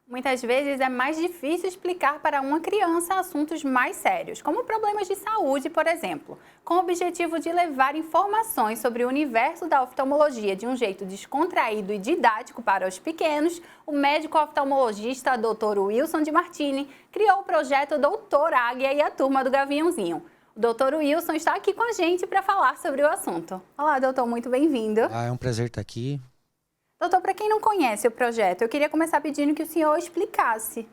Muitas vezes é mais difícil explicar para uma criança assuntos mais sérios, como problemas de saúde, por exemplo, com o objetivo de levar informações sobre o universo da oftalmologia de um jeito descontraído e didático para os pequenos. O médico oftalmologista Dr. Wilson de Martini criou o projeto Doutor Águia e a Turma do Gaviãozinho. O Dr. Wilson está aqui com a gente para falar sobre o assunto. Olá, doutor, muito bem-vindo. É um prazer estar aqui. Doutor, para quem não conhece o projeto, eu queria começar pedindo que o senhor explicasse.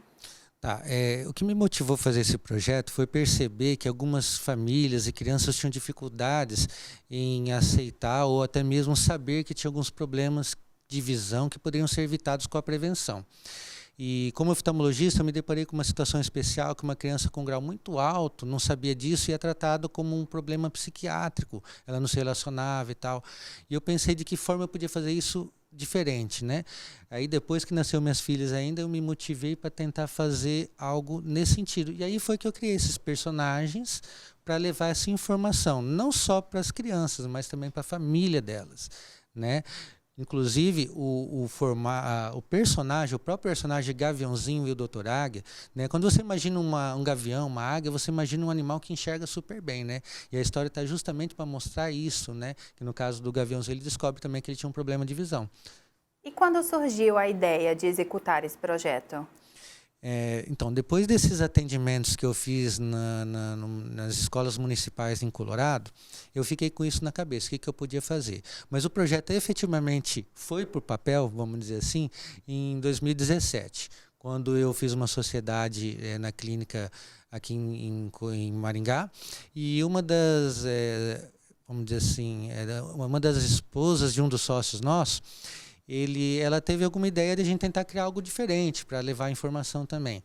O que me motivou a fazer esse projeto foi perceber que algumas famílias e crianças tinham dificuldades em aceitar ou até mesmo saber que tinha alguns problemas de visão que poderiam ser evitados com a prevenção. E como oftalmologista, eu me deparei com uma situação especial que uma criança com grau muito alto não sabia disso e é tratado como um problema psiquiátrico. Ela não se relacionava e tal. E eu pensei de que forma eu podia fazer isso diferente, né? Aí depois que nasceu minhas filhas ainda, eu me motivei para tentar fazer algo nesse sentido. E aí foi que eu criei esses personagens para levar essa informação, não só para as crianças, mas também para a família delas, né? Inclusive, o próprio personagem Gaviãozinho e o Doutor Águia, né? Quando você imagina um gavião, uma águia, você imagina um animal que enxerga super bem, né? E a história está justamente para mostrar isso, né? Que no caso do Gaviãozinho, ele descobre também que ele tinha um problema de visão. E quando surgiu a ideia de executar esse projeto? Então, depois desses atendimentos que eu fiz nas escolas municipais em Colorado, eu fiquei com isso na cabeça, o que eu podia fazer. Mas o projeto efetivamente foi para o papel, vamos dizer assim, em 2017, quando eu fiz uma sociedade na clínica aqui em Maringá, e uma das, vamos dizer assim, uma das esposas de um dos sócios nossos, ela teve alguma ideia de a gente tentar criar algo diferente para levar informação também.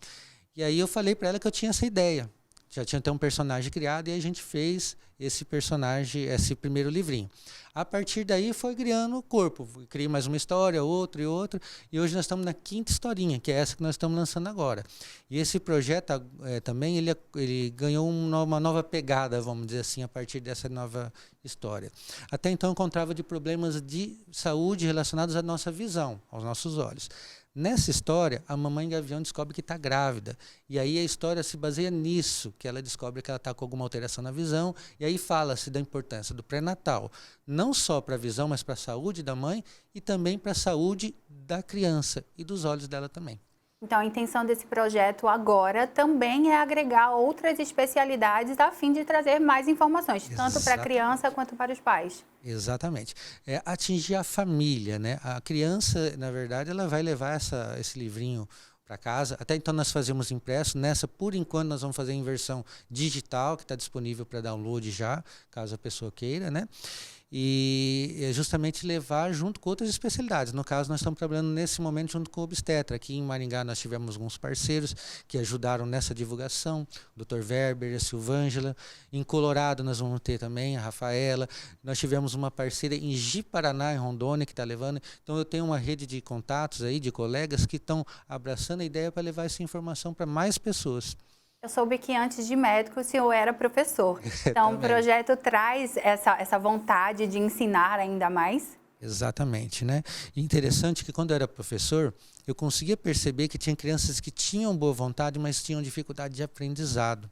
E aí eu falei para ela que eu tinha essa ideia. Já tinha até um personagem criado e a gente fez esse personagem, esse primeiro livrinho. A partir daí foi criando o corpo. Criei mais uma história, outra e outra. E hoje nós estamos na 5ª historinha, que é essa que nós estamos lançando agora. E esse projeto também ele ganhou uma nova pegada, vamos dizer assim, a partir dessa nova história. Até então eu encontrava de problemas de saúde relacionados à nossa visão, aos nossos olhos. Nessa história, a mamãe gavião descobre que está grávida. E aí a história se baseia nisso, que ela descobre que ela está com alguma alteração na visão. E aí fala-se da importância do pré-natal, não só para a visão, mas para a saúde da mãe e também para a saúde da criança e dos olhos dela também. Então, a intenção desse projeto agora também é agregar outras especialidades a fim de trazer mais informações, tanto para a criança quanto para os pais. Exatamente. Atingir a família, né? A criança, na verdade, ela vai levar esse livrinho para casa. Até então nós fazíamos impresso. Nessa, por enquanto, nós vamos fazer em versão digital, que está disponível para download já, caso a pessoa queira, né? E justamente levar junto com outras especialidades. No caso, nós estamos trabalhando nesse momento junto com o obstetra. Aqui em Maringá nós tivemos alguns parceiros que ajudaram nessa divulgação, o Dr. Werber, a Silvângela. Em Colorado nós vamos ter também a Rafaela. Nós tivemos uma parceira em Ji-Paraná, em Rondônia, que está levando. Então eu tenho uma rede de contatos aí, de colegas que estão abraçando a ideia para levar essa informação para mais pessoas. Eu soube que antes de médico o senhor era professor. Então, o projeto traz essa vontade de ensinar ainda mais? Exatamente, né? E interessante que quando eu era professor, eu conseguia perceber que tinha crianças que tinham boa vontade, mas tinham dificuldade de aprendizado.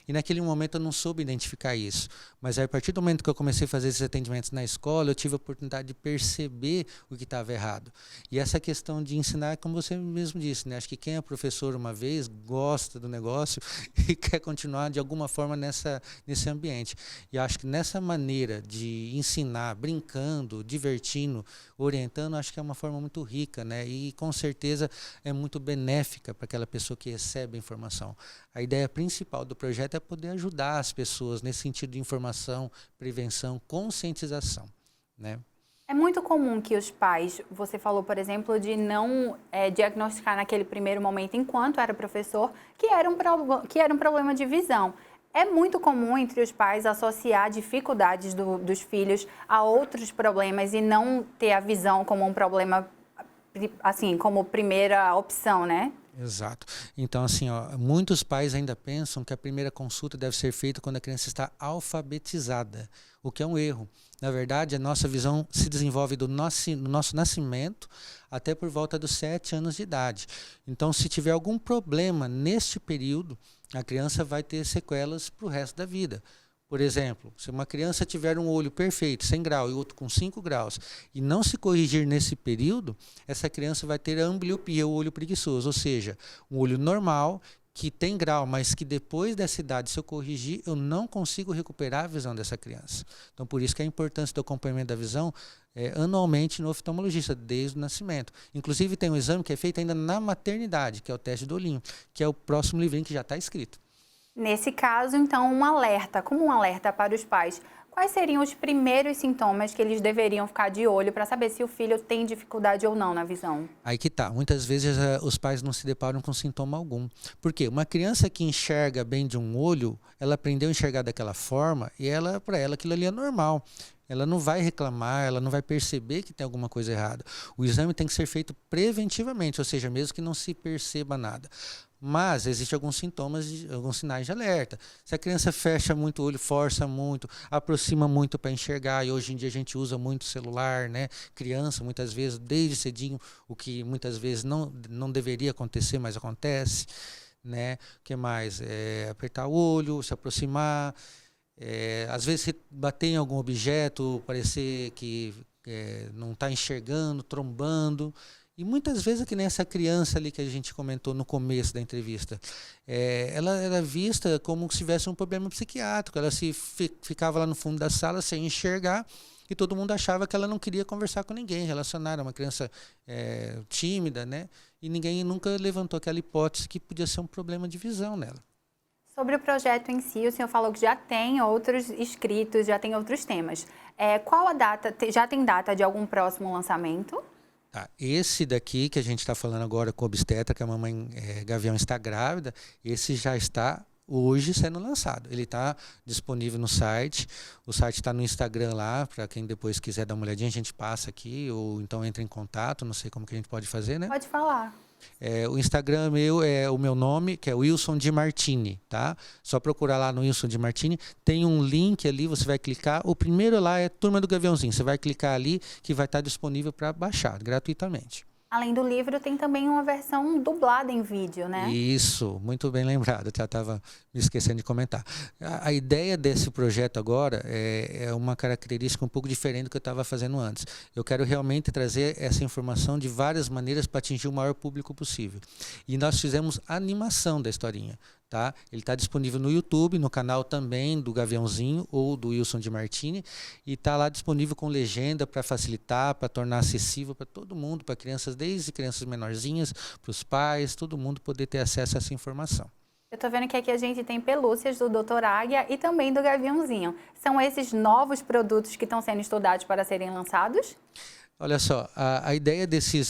E naquele momento eu não soube identificar isso. Mas aí, a partir do momento que eu comecei a fazer esses atendimentos na escola, eu tive a oportunidade de perceber o que estava errado. E essa questão de ensinar, como você mesmo disse, né? Acho que quem é professor uma vez gosta do negócio e quer continuar de alguma forma nesse ambiente. E acho que nessa maneira de ensinar, brincando, divertindo, orientando, acho que é uma forma muito rica, né? E com certeza é muito benéfica para aquela pessoa que recebe a informação. A ideia principal do projeto é poder ajudar as pessoas nesse sentido de informação, prevenção, conscientização, né? É muito comum que os pais, você falou, por exemplo, de não diagnosticar naquele primeiro momento, enquanto era professor, que era um problema de visão. É muito comum entre os pais associar dificuldades dos filhos a outros problemas e não ter a visão como um problema, assim, como primeira opção, né? Exato. Então, assim, ó, muitos pais ainda pensam que a primeira consulta deve ser feita quando a criança está alfabetizada, o que é um erro. Na verdade, a nossa visão se desenvolve no nosso nascimento até por volta dos 7 anos de idade. Então, se tiver algum problema neste período, a criança vai ter sequelas para o resto da vida. Por exemplo, se uma criança tiver um olho perfeito, 100 graus, e outro com 5 graus, e não se corrigir nesse período, essa criança vai ter a ambliopia, o olho preguiçoso, ou seja, um olho normal, que tem grau, mas que depois dessa idade, se eu corrigir, eu não consigo recuperar a visão dessa criança. Então, por isso que a importância do acompanhamento da visão anualmente no oftalmologista, desde o nascimento. Inclusive, tem um exame que é feito ainda na maternidade, que é o teste do olhinho, que é o próximo livrinho que já está escrito. Nesse caso, então, como um alerta para os pais, quais seriam os primeiros sintomas que eles deveriam ficar de olho para saber se o filho tem dificuldade ou não na visão? Aí que tá. Muitas vezes os pais não se deparam com sintoma algum. Por quê? Uma criança que enxerga bem de um olho, ela aprendeu a enxergar daquela forma e para ela aquilo ali é normal. Ela não vai reclamar, ela não vai perceber que tem alguma coisa errada. O exame tem que ser feito preventivamente, ou seja, mesmo que não se perceba nada. Mas existem alguns sintomas, alguns sinais de alerta. Se a criança fecha muito o olho, força muito, aproxima muito para enxergar, e hoje em dia a gente usa muito celular, né? Criança, muitas vezes, desde cedinho, o que muitas vezes não deveria acontecer, mas acontece. Né? O que mais? Apertar o olho, se aproximar. Às vezes bater em algum objeto, parecer que não está enxergando, trombando. E muitas vezes é que nem essa criança ali que a gente comentou no começo da entrevista. Ela era vista como se tivesse um problema psiquiátrico. Ela ficava lá no fundo da sala sem enxergar e todo mundo achava que ela não queria conversar com ninguém, relacionar. Era uma criança tímida, né? E ninguém nunca levantou aquela hipótese que podia ser um problema de visão nela. Sobre o projeto em si, o senhor falou que já tem outros escritos, já tem outros temas. Qual a data? Já tem data de algum próximo lançamento? Esse daqui que a gente está falando agora com o obstetra, que a mamãe Gavião está grávida, esse já está hoje sendo lançado. Ele está disponível no site, o site está no Instagram lá, para quem depois quiser dar uma olhadinha, a gente passa aqui, ou então entra em contato, não sei como que a gente pode fazer, né? Pode falar. O Instagram meu é o meu nome, que é Wilson Di Martini, tá? Só procurar lá no Wilson Di Martini. Tem um link ali, você vai clicar. O primeiro lá é Turma do Gaviãozinho. Você vai clicar ali que vai estar disponível para baixar gratuitamente. Além do livro, tem também uma versão dublada em vídeo, né? Isso, muito bem lembrado. Eu já estava me esquecendo de comentar. A ideia desse projeto agora é uma característica um pouco diferente do que eu estava fazendo antes. Eu quero realmente trazer essa informação de várias maneiras para atingir o maior público possível. E nós fizemos animação da historinha. Tá? Ele está disponível no YouTube, no canal também do Gaviãozinho ou do Wilson Di Martini, e está lá disponível com legenda para facilitar, para tornar acessível para todo mundo, para crianças, desde crianças menorzinhas, para os pais, todo mundo poder ter acesso a essa informação. Eu estou vendo que aqui a gente tem pelúcias do Dr. Águia e também do Gaviãozinho. São esses novos produtos que estão sendo estudados para serem lançados? Olha só, a ideia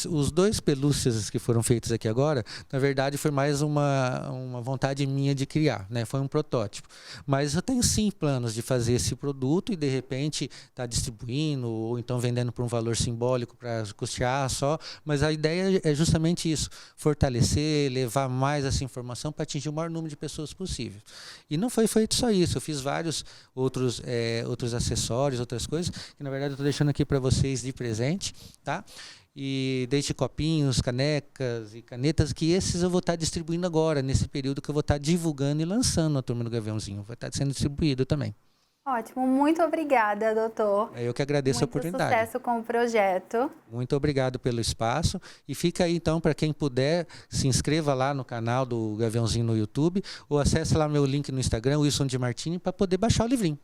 os 2 pelúcias que foram feitos aqui agora, na verdade foi mais uma vontade minha de criar, né? Foi um protótipo. Mas eu tenho sim planos de fazer esse produto e de repente estar distribuindo ou então vendendo por um valor simbólico para custear só. Mas a ideia é justamente isso, fortalecer, levar mais essa informação para atingir o maior número de pessoas possível. E não foi feito só isso, eu fiz vários outros acessórios, outras coisas, que na verdade eu estou deixando aqui para vocês de presente. Tá? E desde copinhos, canecas e canetas, que esses eu vou estar distribuindo agora, nesse período que eu vou estar divulgando e lançando a Turma do Gaviãozinho. Vai estar sendo distribuído também. Ótimo, muito obrigada, doutor. Eu que agradeço a oportunidade. Muito sucesso com o projeto. Muito obrigado pelo espaço. E fica aí, então, para quem puder, se inscreva lá no canal do Gaviãozinho no YouTube, ou acesse lá meu link no Instagram, Wilson Di Martini, para poder baixar o livrinho.